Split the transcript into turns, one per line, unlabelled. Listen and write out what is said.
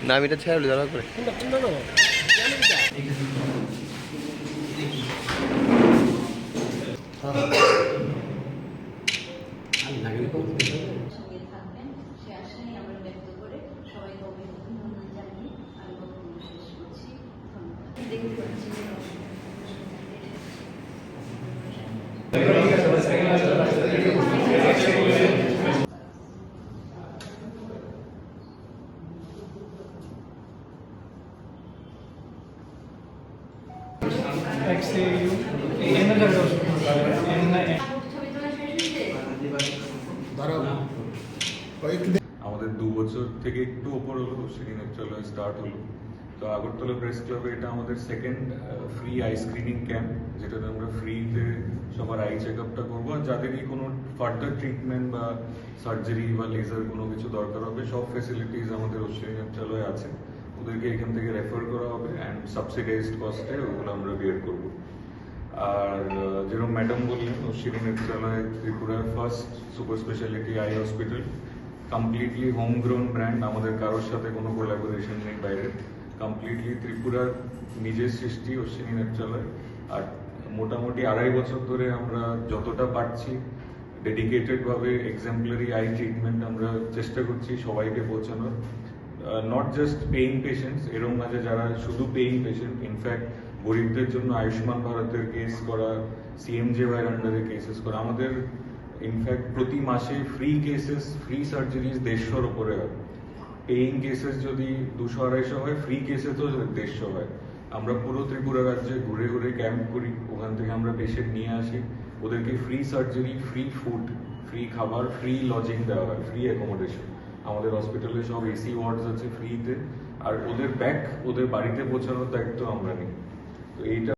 না আমি এটা ছেড়ে দাঁড়া করে
সঙ্গে থাকবেন সে আশাই আমরা ব্যক্ত করে সবাইকে অভিনন্দন জানিয়ে আমি বক্তব্য শেষ করছি। ধন্যবাদ। দেখতে পাচ্ছি
আমাদের 2 বছর থেকে একটু ওপর হলো সেদিন নেত্রালয় স্টার্ট হলো। তো আগরতলা প্রেস ক্লাবে এটা আমাদের second free eye screening camp, যেটাতে আমরা ফ্রিতে সবার আই চেক আপটা করবো। আর যাদেরই কোনো ফার্দার ট্রিটমেন্ট বা সার্জারি বা লেজার কোনো কিছু দরকার হবে, সব ফেসিলিটিস আমাদের অশ্বিনী নেত্রালয়ে আছে। ওদেরকে এখান থেকে রেফার করা হবে অ্যান্ড সাবসিডাইজড কস্টে ওগুলো আমরা বিয়ার করবো। আর যেরকম ম্যাডাম বললেন, অশ্বিনী নেত্রালয় ত্রিপুরার first super speciality eye hospital, completely home grown brand. আমাদের কারোর সাথে কোনো কোলাবোরেশন নেই বাইরে, কমপ্লিটলি ত্রিপুরার নিজের সৃষ্টি অশ্বিনী নেত্রালয়। আর মোটামুটি 2.5 বছর ধরে আমরা যতটা পারছি ডেডিকেটেডভাবে এক্সাম্পলারি আই ট্রিটমেন্ট আমরা চেষ্টা করছি সবাইকে পৌঁছানোর। নট জাস্ট পেইং পেশেন্টস, এরকম আছে যারা শুধু পেইং পেশেন্ট, ইনফ্যাক্ট গরিবদের জন্য আয়ুষ্মান ভারতের কেস করা, সিএমজেওয়াইয়ের আন্ডারে কেসেস করা। আমাদের ইনফ্যাক্ট প্রতি মাসে ফ্রি কেসেস, ফ্রি সার্জারিজ 150-র উপরে হয়। পেইং কেসেস যদি 200-250 হয়, ফ্রি কেসে তো 150 হয়। আমরা পুরো ত্রিপুরা রাজ্যে ঘুরে ঘুরে ক্যাম্প করি, ওখান থেকে আমরা পেশেন্ট নিয়ে আসি, ওদেরকে free surgery, free food, free খাবার, ফ্রি লজিং দেওয়া হয়, ফ্রি অ্যাকোমোডেশন। আমাদের হসপিটালে সব এসি ওয়ার্ডস আছে ফ্রিতে, আর ওদের ব্যাক ওদের বাড়িতে পৌঁছানোর দায়িত্ব আমরা নিই। তো এইটা